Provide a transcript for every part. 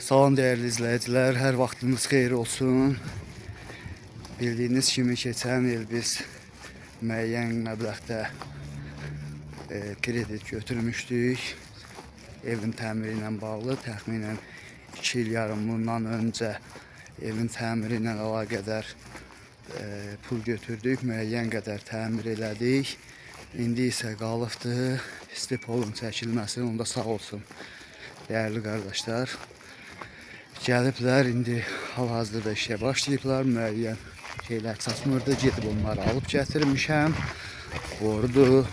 Salam değerli izləyicilər, hər vaxtınız xeyir olsun. Bildiyiniz kimi keçən il biz müəyyən məbləğdə kredit götürmüşdük. Evin təmiri ilə bağlı təxminən 2 il yarım bundan öncə evin təmiri ilə əlaqədar pul götürdük, müəyyən qədər təmir elədik. İndi isə qalıbdı stipolun çəkilməsi, onda sağ olsun değerli qardaşlar. Gəliblər, indi hal-hazırda işə başlayıblar, müəyyən şeylər çatmırdı, gedib onları alıb gətirmişəm. Bordu,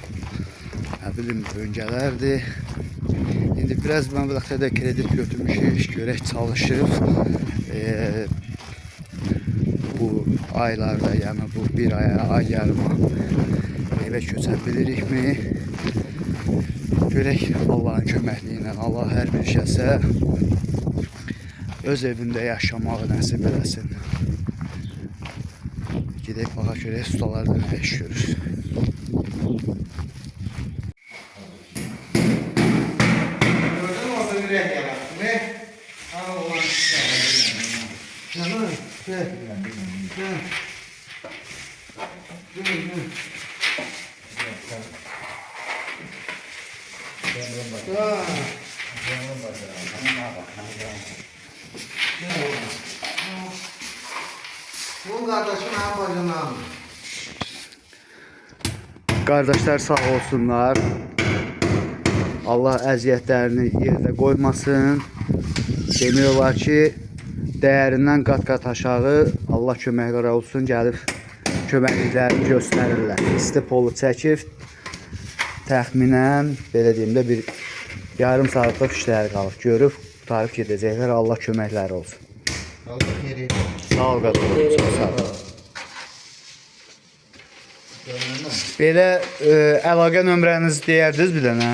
nə bilim, öncələrdir. İndi biraz məbləğdə də kredit götürmüşük, görək çalışıb. Bu aylarda, yəni bu bir aya, ay yarıma evə köçə bilirikmi? Görək Allah'ın köməkliyi ilə, Allah hər bir şəxsə öz evində yaşamağı nəsib eləsin. Gedək baxa görək ustalar da nə iş görür. Bu kardeşim hem bacınam. Qardaşlar sağ olsunlar. Allah əziyyətlərini yerdə qoymasın. Demək olar ki, dəyərindən qat-qat aşağı Allah köməkləri olsun, gəlib köməkliklərini göstərirlər. Stipolu çəkib təxminən belə deyim də bir yarım saatlıq işləri qalıb. Görüb qutarıb gedəcəklər. Allah köməkləri olsun. Sağ ol qardaşlar, çox sağ ol. Belə əlaqə nömrənizi deyərdiniz bir dənə?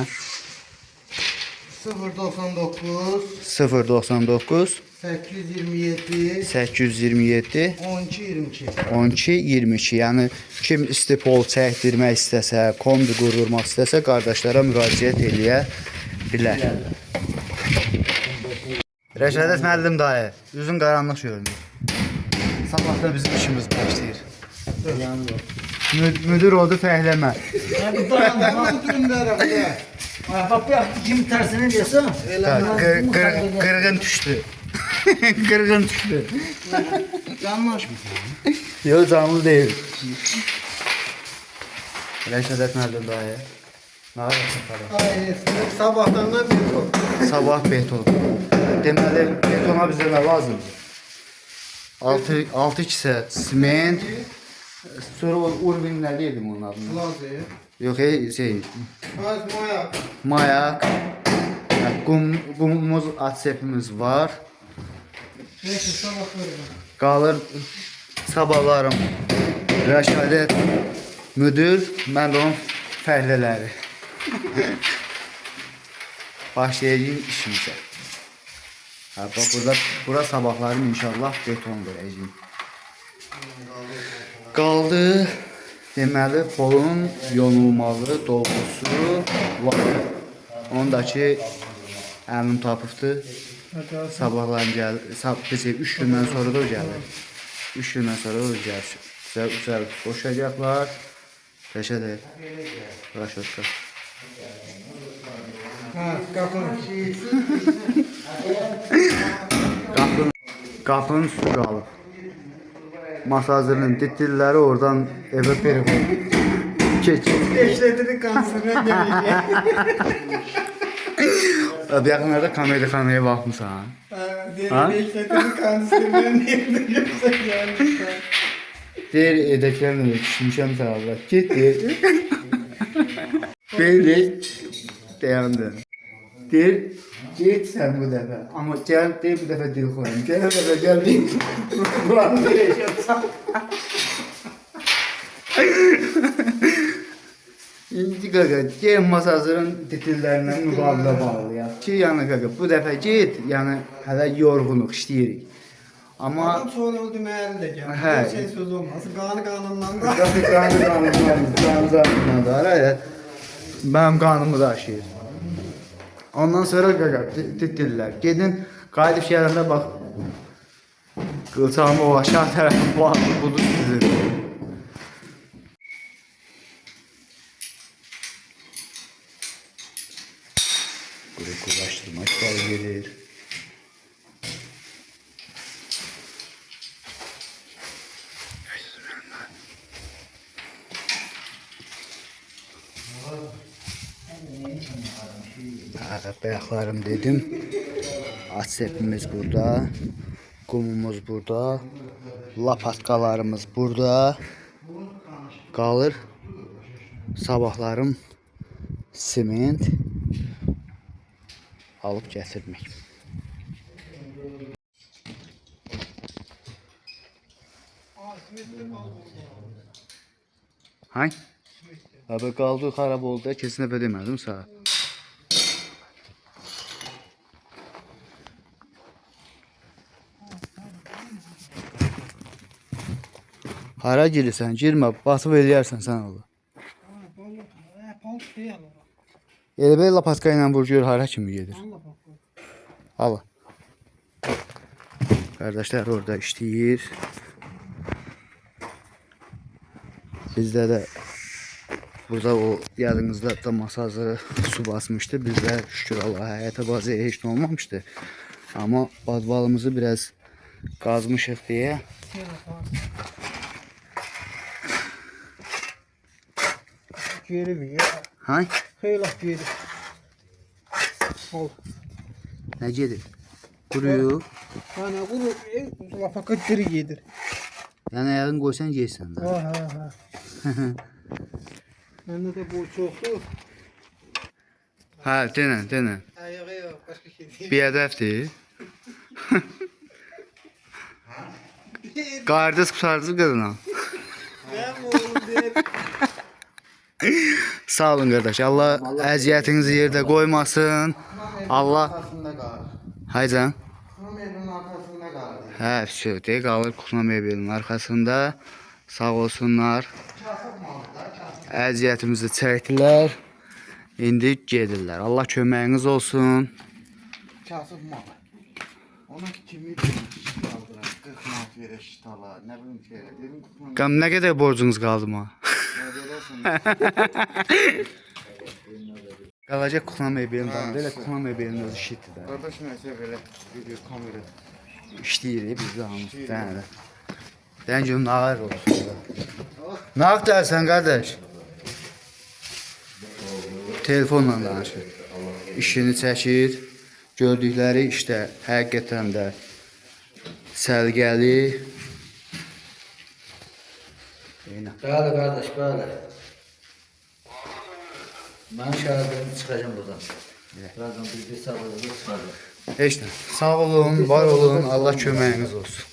099 099 827 827 1222. 12-22. Yəni kim stipol çəkdirmək istəsə, kombi qurdurmaq istəsə qardaşlara müraciət eləyə bilər. Rəşadət müəllim dayı, üzün qaranlıq görünür. Sabahda bizim işimiz başlayır. Müdür oldu fəhləmə. Bak kim tersine diyorsa? Qırğın düşdü. Qırğın düşdü. Yanlış mı? Yox, canlı deyil. Rəşadət müəllim dayı. Nə yapıyorsun? Sabahtan da bir Sabah beton. Deməli, betona bizə nə lazımdır? 6 kisə siment. Sonra urvin nə deyildim onun adını? lazım. Yox, şey, Az maya. mayak. Qumumuz, atsepimiz var. Neyse sabah verin. Qalır sabahlarım Rəşadət müdür, mən də onun fəhlələri. Başlayacağım işimizə. Bax, bura sabahlarım inşallah beton verəcəyim. Qaldı, deməli, polun yonulmalı dolgusu var. Ondakı əmin tapıbdır. Sabahlarım gəlir, 3 gündən sonra da o gəlir. 3 gündən sonra da o gəlir. Boşacaqlar. Rəşadət. Raşotka. Ha, kapın. Qapının üstü qalıb. Masajının titilləri oradan evə perifon. Eşlediğini kanserine gelecek. Yaxınlarda komedixanaya baxmısan. Eşlediğini kanserine gelecek yani. Deyir, edəklərlə düşünmüşəm sağlar. Get, deyir. Belə dayandı. Deyir, get sən bu dəfə. Amma gəl, deyir, bu dəfə dil qoyun. Gəl, deyir. Buranı verəcəm. İndi qaqa, gəl masajın titillərindən müqavilə bağlayaq. Ki, yəni qaqa, bu dəfə get, yəni hələ yorğunuq, işləyirik. Amma Adam sonra öldü meğerli de gel. He. Bir şey söz olmaz. Kanundan da. Qanundan da, mənim qanımı daşıyır. Ondan sonra qaqa titillər. Gedin Qayıdıb gələndə bax. Qılçağımı o aşağı tərəfi budur sizin. Quraşdırma işləri gedir. Bayaqlarım dedim. Atsepimiz burada. Qumumuz burada. Lapatkalarımız burada. Qalır. Sabahlarım sement alıp gətirmək. Hay? Abi qaldı xarab oldu. Kesin dəfə demədim sağ. Hara girsən, girmə, basıb eləyərsən sən ola. Elə belə lapatka ilə vur gör hara kimi gedir. Al. Kardeşler orada işləyir. Bizdə də burada o yadınızda da masajı su basmışdı. Bizdə şükür Allah'a həyata bazıya heç nə olmamışdı. Amma badbalımızı biraz qazmışıq deyə. Geri mi ya? Hay? Xeyli geri. Ol. Nə gedir? Quruyor. Ana bunu lapaka geri gedir. Yəni ayağını qoysan yeysən də. Ha. Məndə də bu çoxdur. Hə, denən. Ayağı yox, başqa şey deyil. Bir hədəfdir. Qardaş qurtardı qadına. Mənim oğlum deyir. Sağ olun qardaş. Allah əziyyətinizi yerdə qoymasın. Allah Arkasında qalır. haycan. Kurum arkasında qalır. Hə, söhbət qalır Kuxna mebelinin arxasında. Sağ olsunlar. Əziyyətimizi çəkdilər. İndi gedirlər. Allah köməyiniz olsun. Kasıb mal. Ona kimi qaldırar. 40 manat verə şitala. Nə bilim ki, dedim Kurum Qam nə qədər borcunuz qaldı mı? nə verəsən. Qalacaq Kuxna mebelinin dalında. Elə Kuxna mebelinin özü şitdir də. Qardaş nəsə belə video kamera. İşləyir biz də hamımız. Dənə. Dən görüm nə ağır olsun. Nə axtarsan qardaş? Telefonla danışır. İşini çəkir. Gördükləri işte həqiqətən də sərgəli. Bəli qardaş, bəli. Mən şəhərdən çıxacağım buradan. Birazdan bir saat çıxacağım. Heç nə. Sağ olun, var olun. Allah köməyiniz olsun.